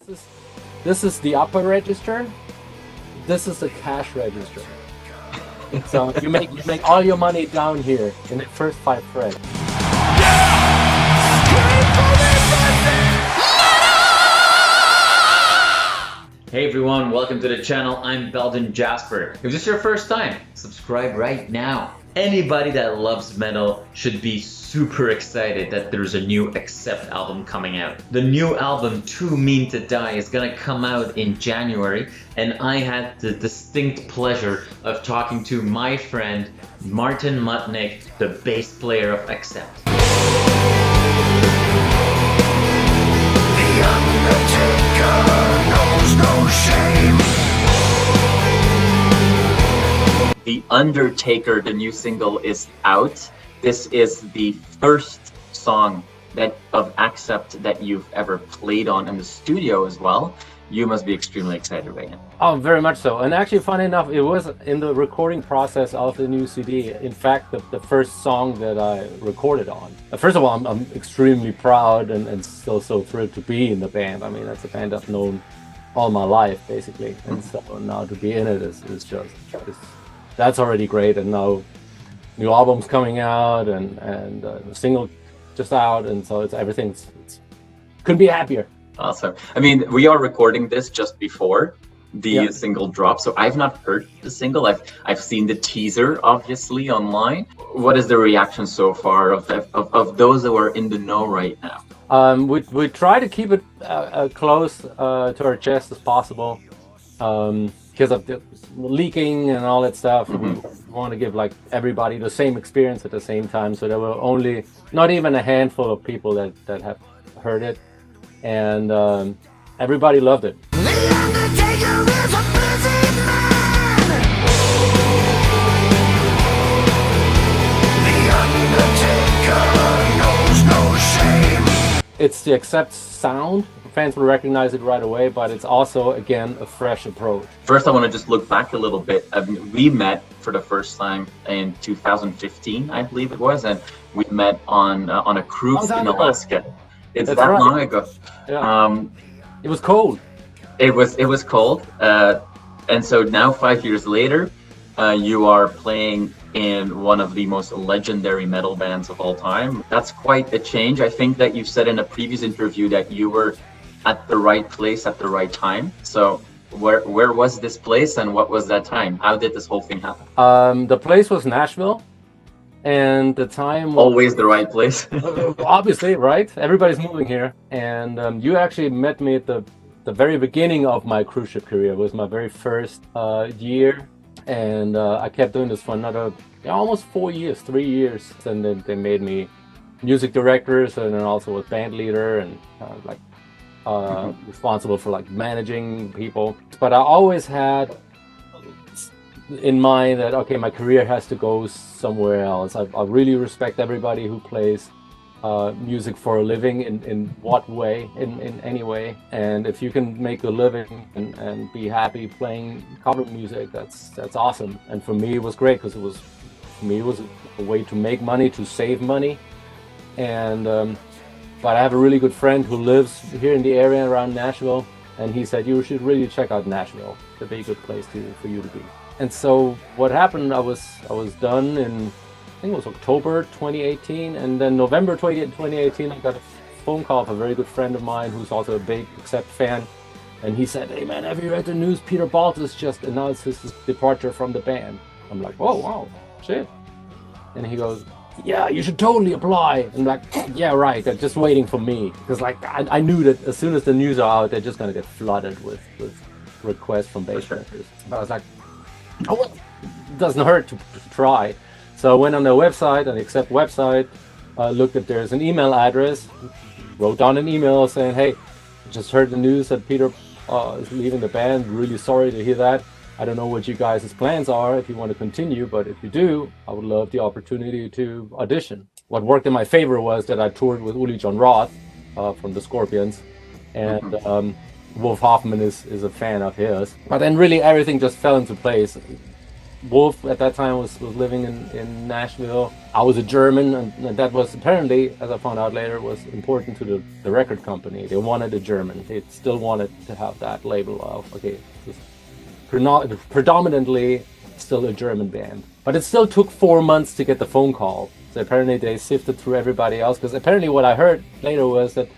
This is the upper register. This is the cash register. So you make all your money down here in the first 5 frets. Hey everyone, welcome to the channel. I'm Belgian Jasper. If this is your first time, subscribe right now. Anybody that loves metal should be super excited that there's a new Accept album coming out. The new album, Too Mean to Die, is gonna come out in January, and I had the distinct pleasure of talking to my friend Martin Motnik, the bass player of Accept. The Undertaker knows no shame. The Undertaker, the new single, is out. This is the first song of Accept that you've ever played on in the studio as well. You must be extremely excited right now. Oh, very much so. And actually, funny enough, it was in the recording process of the new CD. In fact, the first song that I recorded on. First of all, I'm extremely proud and still so thrilled to be in the band. I mean, that's a band I've known all my life, basically. And so now to be in it is just, that's already great. And now new album's coming out and the single just out. And so everything's couldn't be happier. Awesome. I mean, we are recording this just before the single drop, so I've not heard the single. I've seen the teaser, obviously, online. What is the reaction so far of those that are in the know right now? We try to keep it close to our chest as possible because of the leaking and all that stuff. We want to give like everybody the same experience at the same time, so there were only not even a handful of people that have heard it. And everybody loved it. The Undertaker is a busy man. The Undertaker knows no shame. It's the Accept sound. Fans will recognize it right away, but it's also, again, a fresh approach. First, I want to just look back a little bit. We met for the first time in 2015, I believe it was, and we met on a cruise in Alaska. It's That's that right. long ago. Yeah. It was cold. It was cold, and so now 5 years later, you are playing in one of the most legendary metal bands of all time. That's quite a change. I think that you said in a previous interview that you were at the right place at the right time. So where was this place and what was that time? How did this whole thing happen? The place was Nashville, and the time was Always the right place. obviously, right? Everybody's moving here, and you actually met me at the very beginning of my cruise ship career. It was my very first year, and I kept doing this for another almost 4 years, 3 years, and then they made me music directors, and then also was band leader and responsible for like managing people. But I always had in mind that, okay, my career has to go somewhere else. I really respect everybody who plays music for a living in what way, in any way. And if you can make a living and be happy playing cover music, that's awesome. And for me, it was great because it was a way to make money, to save money. And but I have a really good friend who lives here in the area around Nashville, and he said, you should really check out Nashville. It's a very good place for you to be. And so what happened, I was done in, I think it was October 2018, and then November 2018, I got a phone call from a very good friend of mine who's also a big Accept fan, and he said, hey man, have you read the news? Peter Baltes just announced his departure from the band. I'm like, oh wow, shit. And he goes, yeah, you should totally apply. And I'm like, yeah, right, they're just waiting for me. Because like I knew that as soon as the news are out, they're just gonna get flooded with requests from bass players. But I was like, oh, well, it doesn't hurt to try. So I went on their website, on the Accept website, looked if there's an email address, wrote down an email saying, hey, just heard the news that Peter is leaving the band. Really sorry to hear that. I don't know what you guys' plans are if you want to continue, but if you do, I would love the opportunity to audition. What worked in my favor was that I toured with Uli Jon Roth from the Scorpions, and Wolf Hoffman is a fan of his. But then really everything just fell into place. Wolf at that time was living in Nashville. I was a German, and that was apparently, as I found out later, was important to the record company. They wanted a German. They still wanted to have that label of, okay, this is predominantly still a German band. But it still took 4 months to get the phone call. So apparently they sifted through everybody else, because apparently what I heard later was that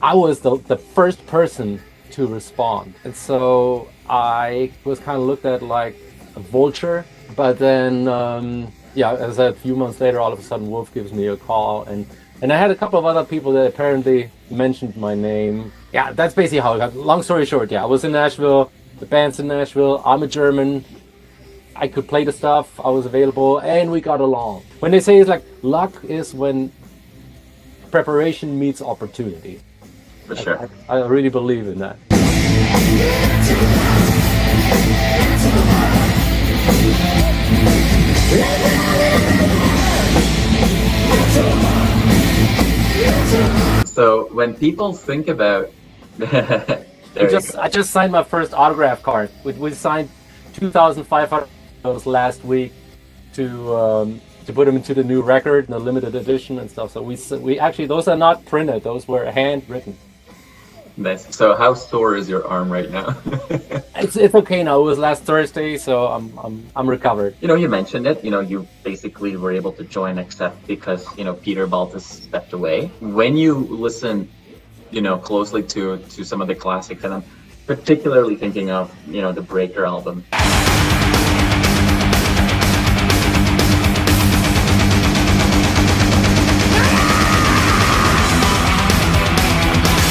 I was the first person to respond. And so I was kind of looked at like a vulture. But then, as I said, a few months later, all of a sudden Wolf gives me a call. And I had a couple of other people that apparently mentioned my name. Yeah, that's basically how it got. Long story short, I was in Nashville. The band's in Nashville. I'm a German. I could play the stuff. I was available, and we got along. When they say it's like luck is when preparation meets opportunity. For sure. I really believe in that. So when people think about, I just signed my first autograph card. We signed 2,500 last week to put them into the new record, the limited edition and stuff. So we actually, those are not printed; those were handwritten. Nice. So how sore is your arm right now? It's okay now. It was last Thursday, so I'm recovered. You mentioned it. You basically were able to join Accept because Peter Baltes stepped away. When you listen, closely to some of the classics, and I'm particularly thinking of the Breaker album.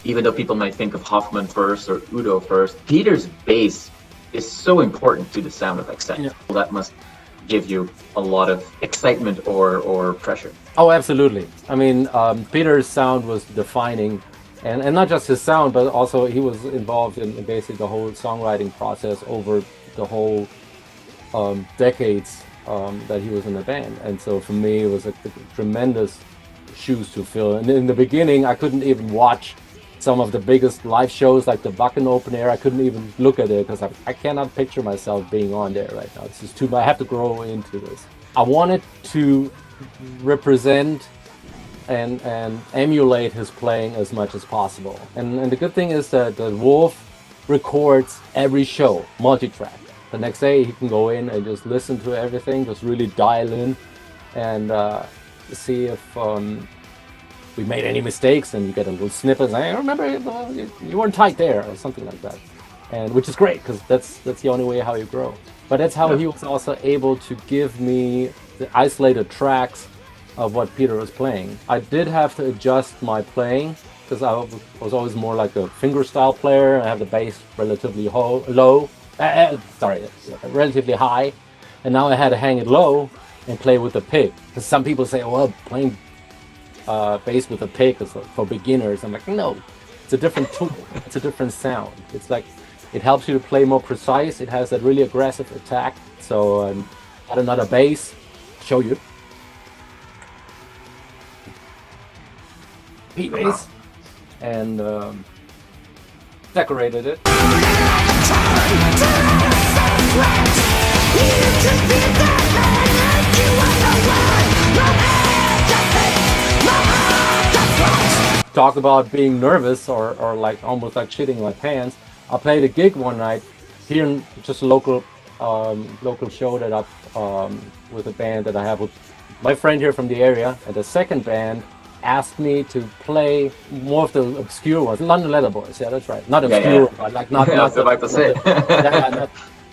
Even though people might think of Hoffman first or u.d.o first, Peter's bass is so important to the sound of Accept. Yeah. That must give you a lot of excitement or pressure. Oh, absolutely. I mean, Peter's sound was defining, and not just his sound, but also he was involved in basically the whole songwriting process over the whole decades that he was in the band. And so for me, it was a tremendous shoes to fill. And in the beginning, I couldn't even watch some of the biggest live shows like the Wacken Open Air. I couldn't even look at it because I cannot picture myself being on there right now. This is too much. I have to grow into this. I wanted to represent and emulate his playing as much as possible. And the good thing is that Wolf records every show, multi-track. The next day he can go in and just listen to everything, just really dial in and see if we made any mistakes, and you get a little snippet saying, I remember you weren't tight there, or something like that. And which is great, because that's the only way how you grow. But that's how he was also able to give me the isolated tracks of what Peter was playing. I did have to adjust my playing, because I was always more like a fingerstyle player. I have the bass relatively relatively high, and now I had to hang it low and play with the pick. Because some people say, well, playing bass with a pick is for beginners. I'm like, no, it's a different tool. It's a different sound. It's like, it helps you to play more precise. It has that really aggressive attack. So add another bass, show you. P bass, and decorated it. Talk about being nervous or like almost like shitting my pants. I played a gig one night here in just a local show that I with a band that I have with my friend here from the area. And the second band asked me to play more of the obscure ones, London Leather Boys. Yeah, that's right. Not obscure, but like not. I was about to say.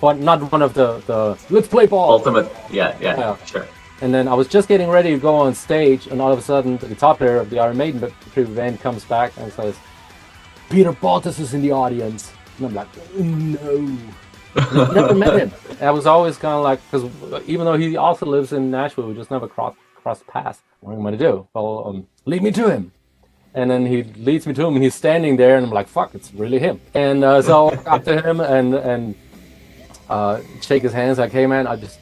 But not one of the let's play ball. Ultimate. Yeah, sure. And then I was just getting ready to go on stage, and all of a sudden the guitar player of the Iron Maiden band comes back and says, Peter Baltes is in the audience. And I'm like, no. Never met him. I was always kind of like, because even though he also lives in Nashville, we just never crossed paths. What am I going to do? Well, lead me to him. And then he leads me to him, and he's standing there, and I'm like, fuck, it's really him. And so I walk up to him and shake his hands like, hey man, I just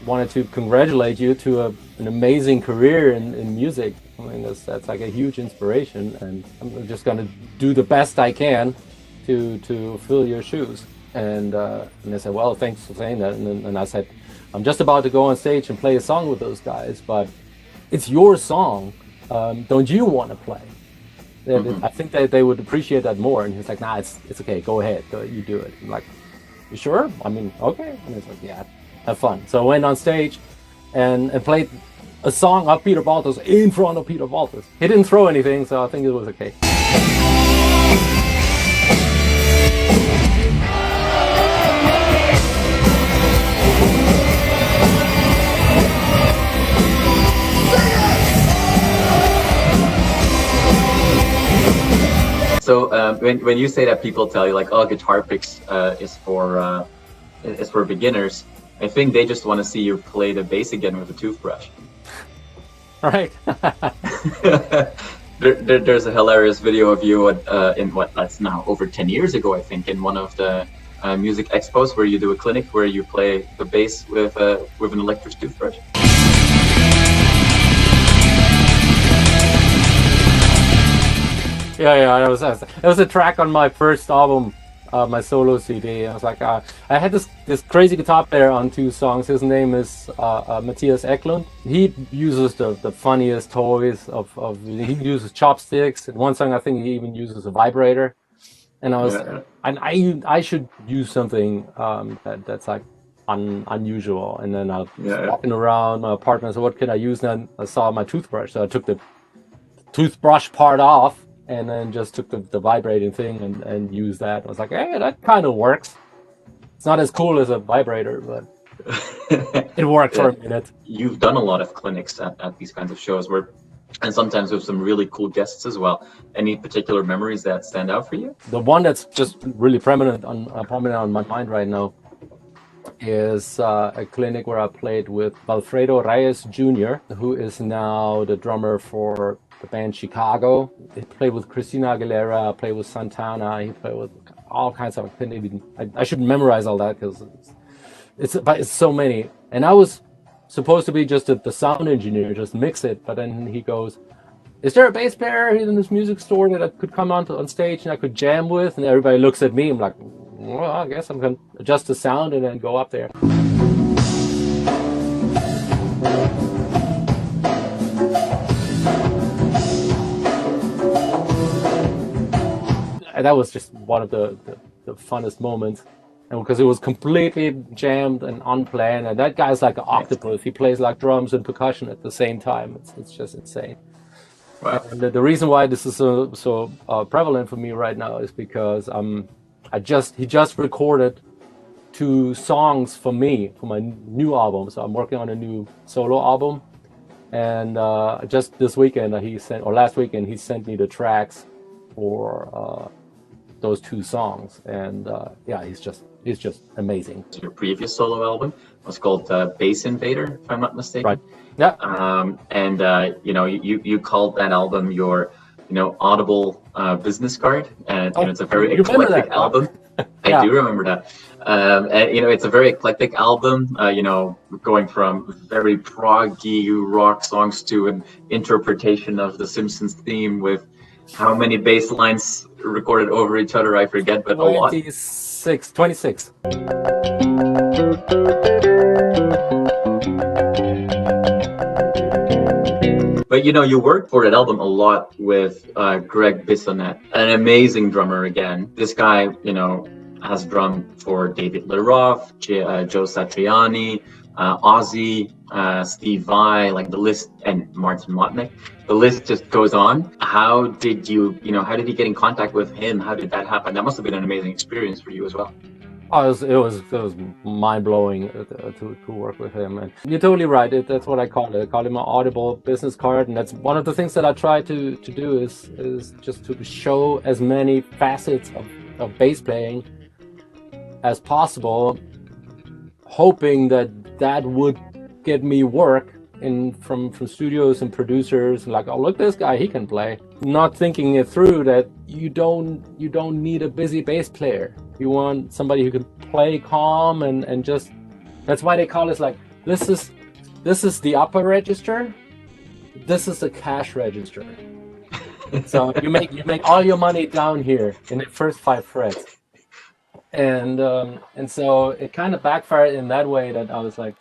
wanted to congratulate you to an amazing career in music. I mean, that's like a huge inspiration, and I'm just going to do the best I can to fill your shoes. And they said, well, thanks for saying that. And I said, I'm just about to go on stage and play a song with those guys, but it's your song. Don't you want to play? I think that they would appreciate that more. And he was like, nah, it's okay. Go ahead. You do it. I'm like, you sure? I mean, okay. And he's like, yeah, have fun. So I went on stage and played a song of Peter Baltes in front of Peter Baltes. He didn't throw anything, so I think it was okay. So when you say that people tell you like, oh, guitar picks is for beginners, I think they just want to see you play the bass again with a toothbrush. Right. There's a hilarious video of you in that's now over 10 years ago, I think, in one of the music expos where you do a clinic where you play the bass with an electric toothbrush. Yeah, it was a track on my first album, my solo CD. I was like, I had this crazy guitar player on 2 songs. His name is Matthias Eklund. He uses the funniest toys he uses chopsticks. In one song, I think he even uses a vibrator. And I should use something that's like unusual. And then I was walking around my apartment. So what can I use? And I saw my toothbrush. So I took the toothbrush part off. And then just took the vibrating thing and used that. I was like, hey, that kind of works. It's not as cool as a vibrator, but it worked for a minute. You've done a lot of clinics at these kinds of shows and sometimes with some really cool guests as well. Any particular memories that stand out for you? The one that's just really prominent on my mind right now is a clinic where I played with Alfredo Reyes Jr., who is now the drummer for the band Chicago. He played with Christina Aguilera, played with Santana, he played with all kinds of, I should memorize all that because it's so many. And I was supposed to be just the sound engineer, just mix it, but then he goes, is there a bass player in this music store that I could come on stage and I could jam with? And everybody looks at me, I'm like, well, I guess I'm gonna adjust the sound and then go up there. And that was just one of the funnest moments, and because it was completely jammed and unplanned, and that guy's like an octopus. He plays like drums and percussion at the same time. It's just insane. Wow. And the reason why this is so prevalent for me right now is because he just recorded 2 songs for me for my new album. So I'm working on a new solo album, and just this weekend last weekend he sent me the tracks for those 2 songs, and he's just amazing. Your previous solo album was called Bass Invader, if I'm not mistaken. Right. Yeah. And you called that album your audible business card, and it's a very eclectic album. I do remember that. And it's a very eclectic album. Going from very proggy rock songs to an interpretation of the Simpsons theme with how many bass lines recorded over each other, I forget, but 26. But you worked for that album a lot with Greg Bissonette, an amazing drummer again. This guy, has drummed for David Lee Roth, Joe Satriani, Ozzy, Steve Vai, like the list, and Martin Motnik. The list just goes on. How did you get in contact with him? How did that happen? That must have been an amazing experience for you as well. Oh, it was mind-blowing to work with him. And you're totally right. That's what I call it. I call it my audible business card. And that's one of the things that I try to do is just to show as many facets of bass playing as possible, hoping that would get me work from studios and producers, like, oh, look, this guy, he can play. Not thinking it through that you don't need a busy bass player. You want somebody who can play calm and just, that's why they call it like, this is the upper register, this is the cash register. So you make all your money down here in the first 5 frets. And so it kind of backfired in that way that I was like,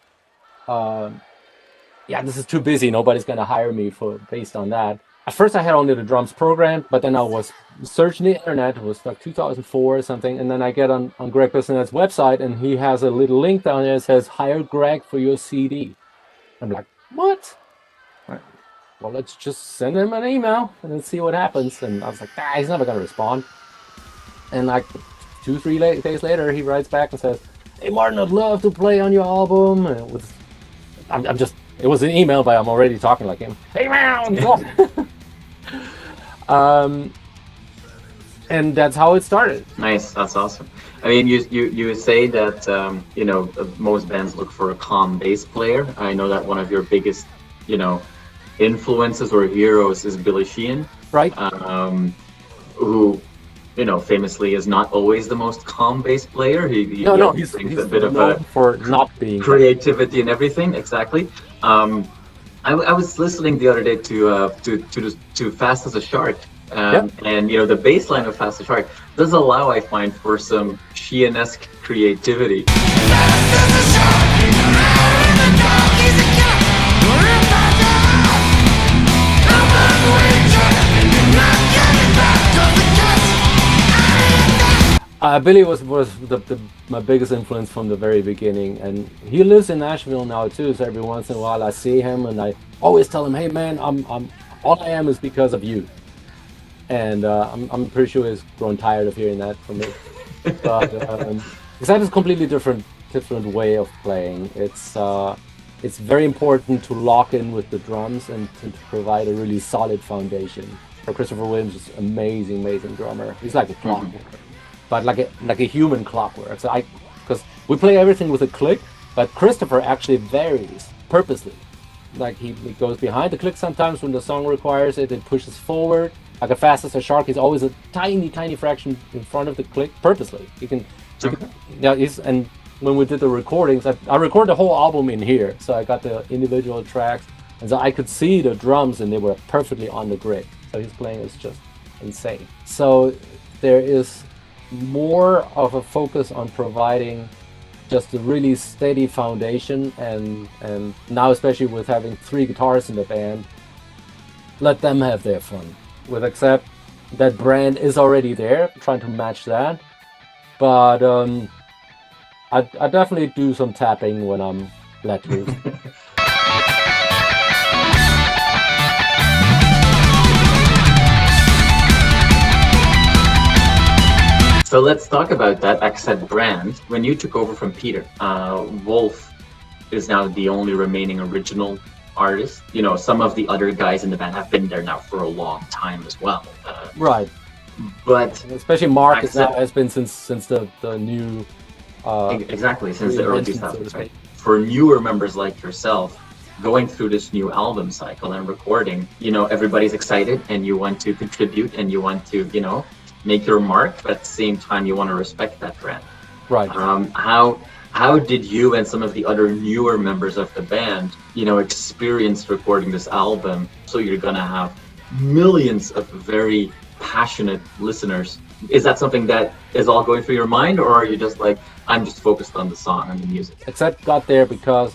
yeah, this is too busy. Nobody's gonna hire me for based on that. At first, I had only the drums programmed, but then I was searching the internet. It was like 2004 or something, and then I get on Greg Bissonet's website, and he has a little link down there that says "Hire Greg for your CD." I'm like, what? Right. Well, let's just send him an email and then see what happens. And I was like, he's never gonna respond. And like 2-3 days later, he writes back and says, "Hey Martin, I'd love to play on your album." And I'm just. It was an email, but I'm already talking like him. Hey man! And that's how it started. Nice, that's awesome. I mean, you say that most bands look for a calm bass player. I know that one of your biggest, influences or heroes is Billy Sheehan, right? Who, famously is not always the most calm bass player. He brings a bit of a for not being creativity and everything. Exactly. I was listening the other day to Fast as a Shark. And the bass line of Fast as a Shark does allow, I find, for some Sheehan-esque creativity. Billy was my biggest influence from the very beginning, and he lives in Nashville now too. So every once in a while I see him, and I always tell him, "Hey man, I'm all I am is because of you." And I'm pretty sure he's grown tired of hearing that from me. But because that is a completely different way of playing. It's very important to lock in with the drums and to provide a really solid foundation. Christopher Williams is an amazing drummer. He's like a clockwork, but like a human clockwork. So because we play everything with a click, but Christopher actually varies purposely. Like he goes behind the click sometimes when the song requires it. It pushes forward. Like a Fast as a Shark is always a tiny fraction in front of the click purposely. And when we did the recordings, I recorded the whole album in here, so I got the individual tracks, and so I could see the drums, and they were perfectly on the grid. So his playing is just insane. So there is more of a focus on providing just a really steady foundation, and now especially with having 3 guitars in the band, let them have their fun. With Accept, that brand is already there, trying to match that, but I definitely do some tapping when I'm let loose. So let's talk about that Accept brand. When you took over from Peter, Wolf is now the only remaining original artist. Some of the other guys in the band have been there now for a long time as well. Right. But especially Mark has been since the new. Exactly, since the early 2000s, right? For newer members like yourself, going through this new album cycle and recording, everybody's excited and you want to contribute and you want to, make your mark, but at the same time you want to respect that brand. Right. How did you and some of the other newer members of the band, experience recording this album? So you're gonna have millions of very passionate listeners. Is that something that is all going through your mind, or are you just like, I'm just focused on the song and the music? Accept got there because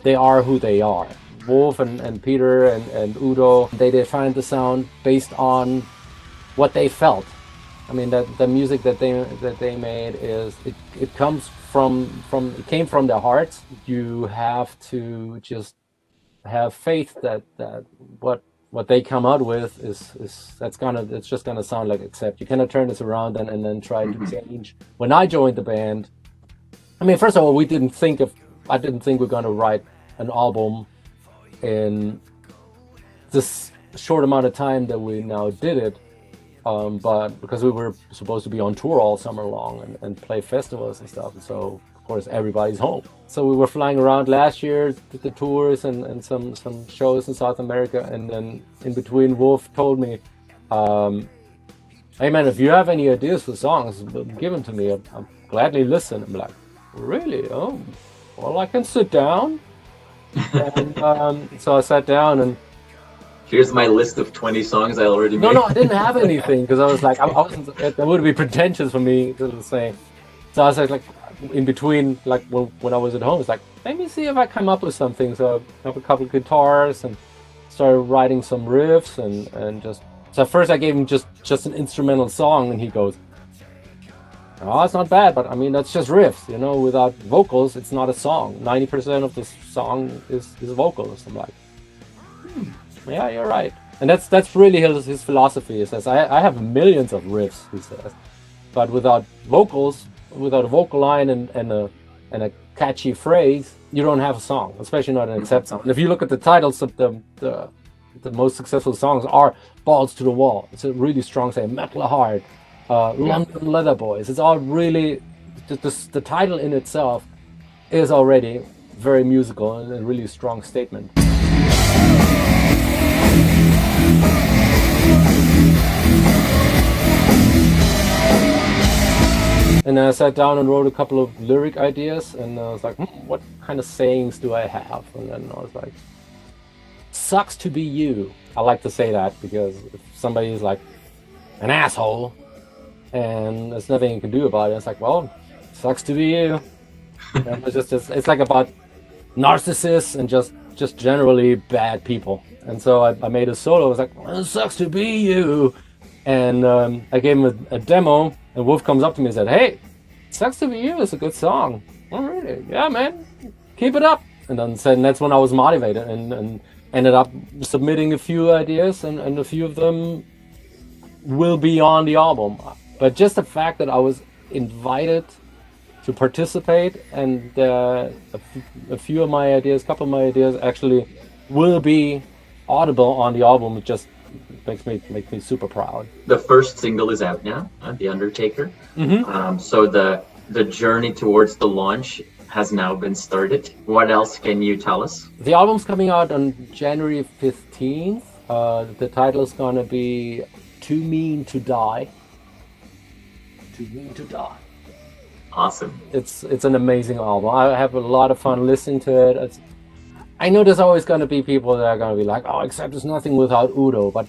they are who they are. Wolf and Peter and u.d.o, they defined the sound based on what they felt. I mean, that the music that they made it comes it came from their hearts. You have to just have faith that what they come out with it's just gonna sound like Accept. You cannot turn this around and then try to change. When I joined the band, I mean, first of all, I didn't think we're gonna write an album in this short amount of time that we now did it. But because we were supposed to be on tour all summer long and play festivals and stuff, and so of course everybody's home. So we were flying around last year, did the tours and some shows in South America, and then in between, Wolf told me, "Hey man, if you have any ideas for songs, give them to me. I'll gladly listen." I'm like, "Really? Oh, well, I can sit down." And so I sat down and. Here's my list of 20 songs I already made. No, I didn't have anything because I was like, I wasn't. That would be pretentious for me to say. So I was like in between, like when I was at home, it's like, let me see if I come up with something. So I have a couple of guitars and started writing some riffs and just. So at first I gave him just an instrumental song, and he goes, "Oh, it's not bad, but I mean that's just riffs, you know. Without vocals, it's not a song. 90% of the song is vocals." I'm like, yeah, you're right. And that's really his philosophy. He says, I have millions of riffs, he says, but without vocals, without a vocal line and a catchy phrase, you don't have a song, especially not an accept song. And if you look at the titles of the most successful songs are Balls to the Wall. It's a really strong say, Metal Heart, London Leather Boys. It's all really, the title in itself is already very musical and a really strong statement. And I sat down and wrote a couple of lyric ideas, and I was like, what kind of sayings do I have? And then I was like, sucks to be you. I like to say that because if somebody is like an asshole and there's nothing you can do about it, it's like, well, sucks to be you. And it's like about narcissists and just generally bad people. And so I made a solo. I was like, well, it sucks to be you. And I gave him a demo, and Wolf comes up to me and said, hey, sucks to be you is a good song. Oh, really? Yeah, man, keep it up. And then said, and that's when I was motivated and ended up submitting a few ideas, and a few of them will be on the album. But just the fact that I was invited to participate, and a few of my ideas, a couple of my ideas actually will be audible on the album, it just makes me super proud. The first single is out now, The Undertaker. So the journey towards the launch has now been started. What else can you tell us? The album's coming out on January 15th. The title is gonna be Too Mean to Die. Too Mean to Die. Awesome. It's an amazing album. I have a lot of fun listening to it. I know there's always going to be people that are going to be like, oh, Accept is nothing without u.d.o, but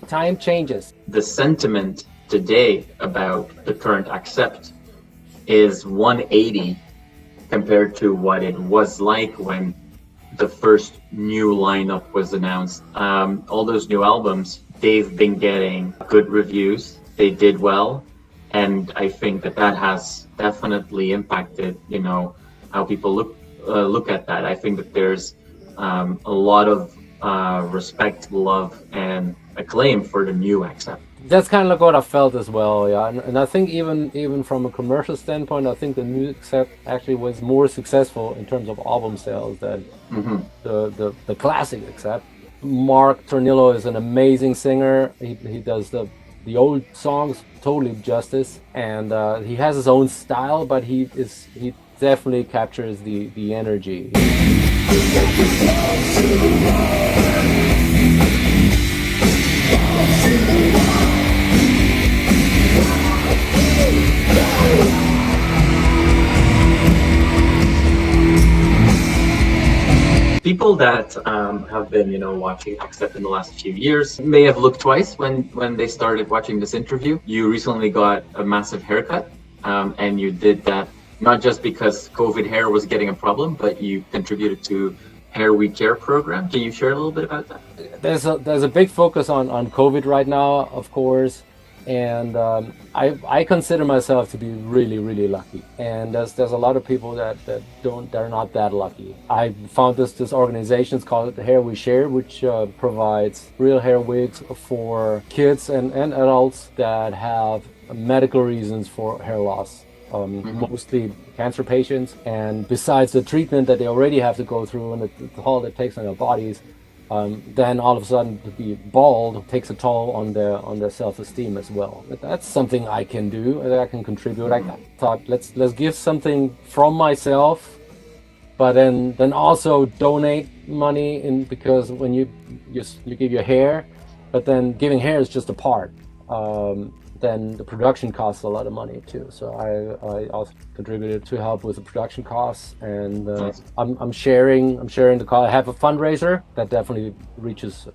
time changes. The sentiment today about the current Accept is 180 compared to what it was like when the first new lineup was announced. All those new albums, they've been getting good reviews. They did well. And I think that has definitely impacted, how people look at that. I think that there's a lot of respect, love, and acclaim for the new Accept. That's kind of like what I felt as well, yeah. And I think even from a commercial standpoint, I think the new Accept actually was more successful in terms of album sales than the classic Accept. Mark Tornillo is an amazing singer. He does the old songs totally justice, and he has his own style, but he definitely captures the energy. People that have been, watching Accept in the last few years may have looked twice when they started watching this interview. You recently got a massive haircut, and you did that not just because COVID hair was getting a problem, but you contributed to Hair We Care program. Can you share a little bit about that? There's a big focus on COVID right now, of course, and I consider myself to be really, really lucky. And there's a lot of people that are not that lucky. I found this organization, it's called Hair We Share, which provides real hair wigs for kids and adults that have medical reasons for hair loss. Mostly cancer patients, and besides the treatment that they already have to go through and the toll it takes on their bodies, then all of a sudden to be bald takes a toll on their self-esteem as well. But that's something I can do, that I can contribute. I thought let's give something from myself, but then also donate money because when you give your hair, but then giving hair is just a part. Then the production costs a lot of money too. So I also contributed to help with the production costs, and I'm sharing the cost. I have a fundraiser that definitely reaches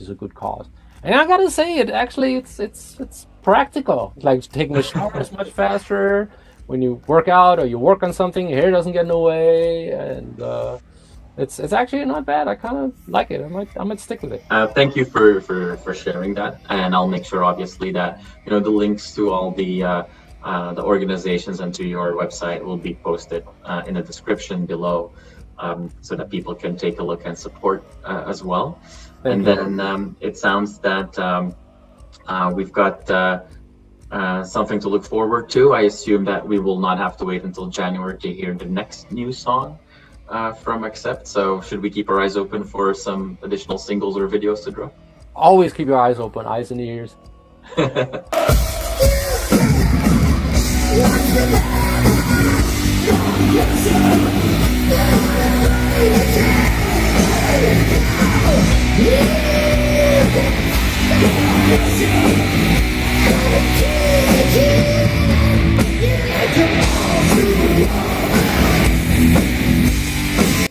a good cause. And I gotta say, it's practical. Like taking a shower is much faster. when you work out or you work on something, your hair doesn't get in the way, and it's actually not bad. I kind of like it. I might stick with it. Thank you for sharing that, and I'll make sure, obviously, that the links to all the organizations and to your website will be posted in the description below, so that people can take a look and support as well. Thank you. Then it sounds that we've got something to look forward to. I assume that we will not have to wait until January to hear the next new song from Accept. So should we keep our eyes open for some additional singles or videos to drop? Always keep your eyes open, eyes and ears.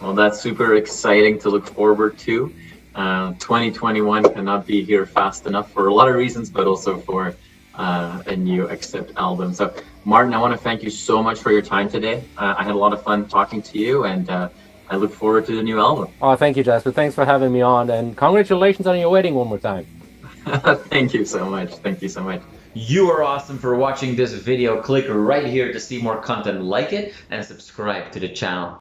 Well, that's super exciting to look forward to. 2021 cannot be here fast enough for a lot of reasons, but also for a new Accept album. So, Martin, I want to thank you so much for your time today. I had a lot of fun talking to you, and I look forward to the new album. Oh, thank you, Jasper. Thanks for having me on, and congratulations on your wedding one more time. Thank you so much. Thank you so much. You are awesome for watching this video. Click right here to see more content like it and subscribe to the channel.